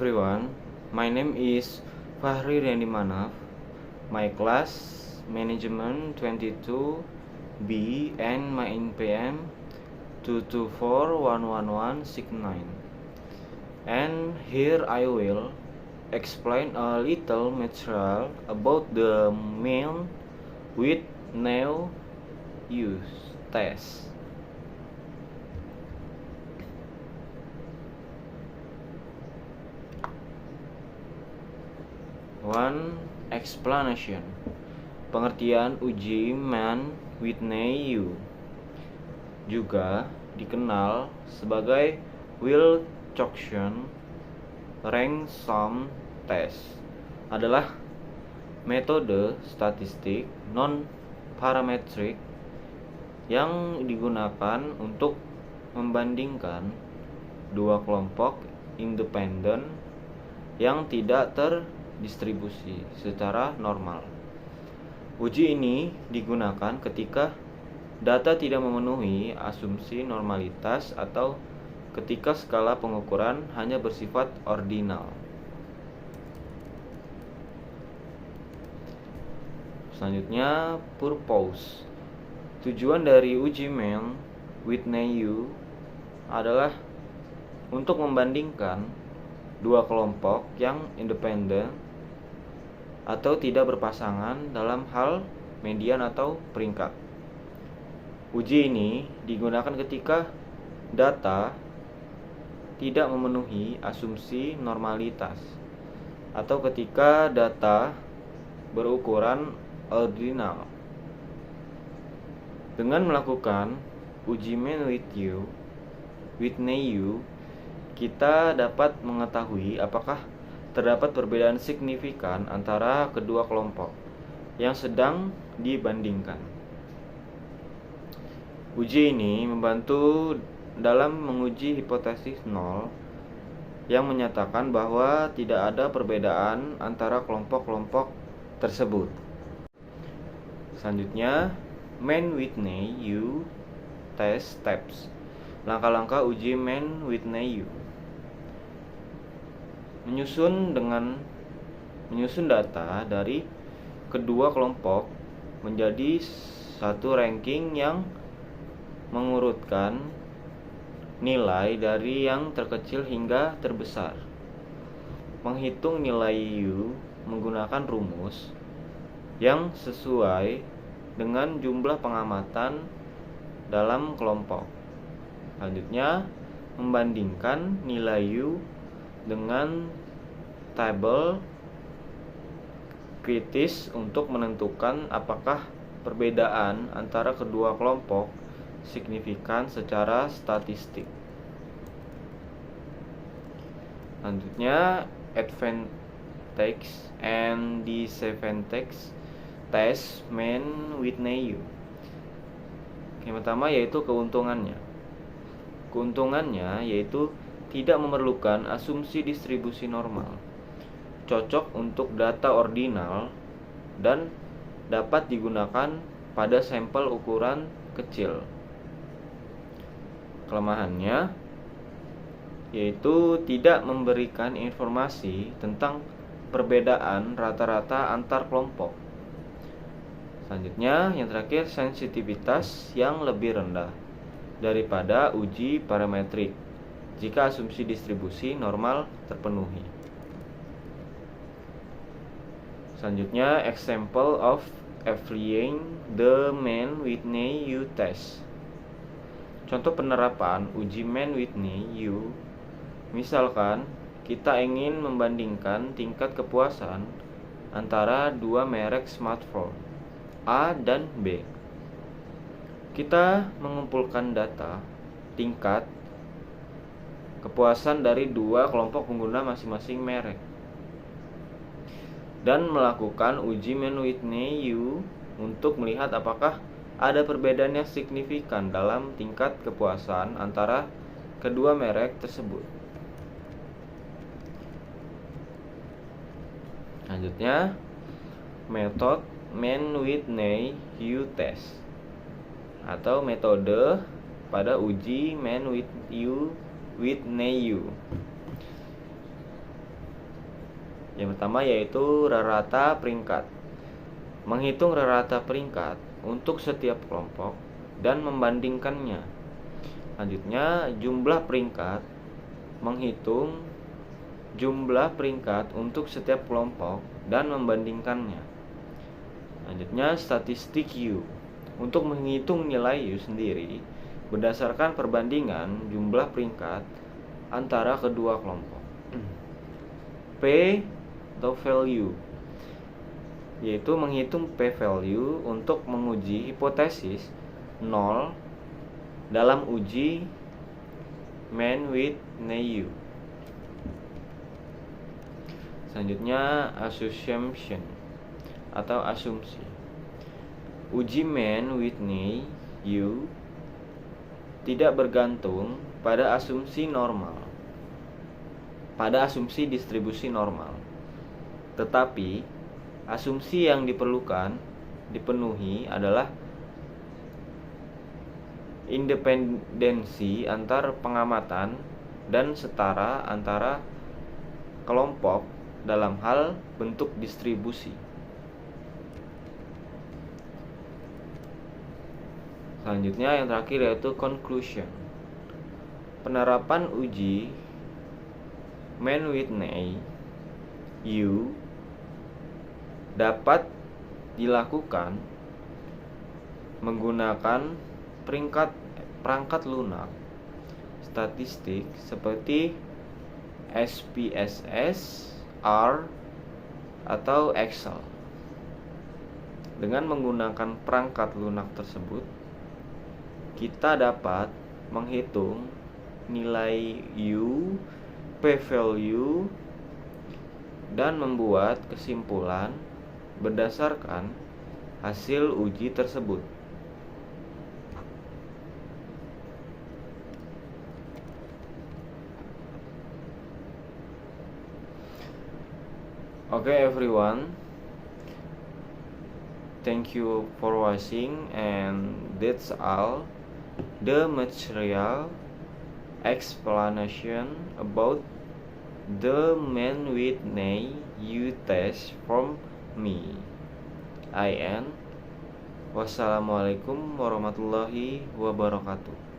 everyone, my name is Fahri Randy Manaf. My class management 22B and my NPM 2241169. And here I will explain a little material about the main with now use test. One explanation. Pengertian uji Mann-Whitney-U juga dikenal sebagai Wilcoxon Rank Sum Test adalah metode statistik non-parametrik yang digunakan untuk membandingkan dua kelompok independen yang tidak terdistribusi secara normal. Uji ini digunakan ketika data tidak memenuhi asumsi normalitas atau ketika skala pengukuran hanya bersifat ordinal. Selanjutnya, purpose. Tujuan dari uji Mann-Whitney-U adalah untuk membandingkan dua kelompok yang independen atau tidak berpasangan dalam hal median atau peringkat. Uji ini digunakan ketika data tidak memenuhi asumsi normalitas atau ketika data berukuran ordinal. Dengan melakukan uji Mann-Whitney-U, kita dapat mengetahui apakah terdapat perbedaan signifikan antara kedua kelompok yang sedang dibandingkan. Uji ini membantu dalam menguji hipotesis nol yang menyatakan bahwa tidak ada perbedaan antara kelompok-kelompok tersebut. Selanjutnya, Mann-Whitney-U test steps. Langkah-langkah uji Mann-Whitney-U. Menyusun data dari kedua kelompok menjadi satu ranking yang mengurutkan nilai dari yang terkecil hingga terbesar. Menghitung nilai U menggunakan rumus yang sesuai dengan jumlah pengamatan dalam kelompok. Selanjutnya, membandingkan nilai U dengan tabel kritis untuk menentukan apakah perbedaan antara kedua kelompok signifikan secara statistik. Selanjutnya, advantage and disadvantage test Mann-Whitney-U. Yang pertama yaitu keuntungannya. Keuntungannya yaitu tidak memerlukan asumsi distribusi normal, cocok untuk data ordinal, dan dapat digunakan pada sampel ukuran kecil. Kelemahannya yaitu tidak memberikan informasi tentang perbedaan rata-rata antar kelompok. Selanjutnya, yang terakhir, sensitivitas yang lebih rendah daripada uji parametrik jika asumsi distribusi normal terpenuhi. Selanjutnya, example of applying the Mann-Whitney-U test. Contoh penerapan uji Mann-Whitney-U. Misalkan kita ingin membandingkan tingkat kepuasan antara dua merek smartphone, A dan B. Kita mengumpulkan data tingkat kepuasan dari dua kelompok pengguna masing-masing merek dan melakukan uji Mann-Whitney-U untuk melihat apakah ada perbedaan yang signifikan dalam tingkat kepuasan antara kedua merek tersebut. Selanjutnya, metode Mann-Whitney-U test atau metode pada uji Mann-Whitney-U. Yang pertama yaitu rata peringkat. Menghitung rata peringkat untuk setiap kelompok dan membandingkannya. Selanjutnya, jumlah peringkat. Menghitung jumlah peringkat untuk setiap kelompok dan membandingkannya. Selanjutnya, statistik U. Untuk menghitung nilai U sendiri berdasarkan perbandingan jumlah peringkat antara kedua kelompok. P atau value, yaitu menghitung p-value untuk menguji hipotesis 0 dalam uji Mann-Whitney U. Selanjutnya, assumption atau asumsi. Uji Mann-Whitney U tidak bergantung pada asumsi distribusi normal, tetapi asumsi yang dipenuhi adalah independensi antar pengamatan dan setara antara kelompok dalam hal bentuk distribusi. Selanjutnya yang terakhir yaitu conclusion. Penerapan uji Mann-Whitney U dapat dilakukan menggunakan perangkat lunak statistik seperti SPSS, R, atau Excel. Dengan menggunakan perangkat lunak tersebut, kita dapat menghitung nilai U, p-value, dan membuat kesimpulan berdasarkan hasil uji tersebut. Okay everyone, thank you for watching, and that's all the material explanation about the Mann-Whitney U test from me. Wassalamualaikum warahmatullahi wabarakatuh.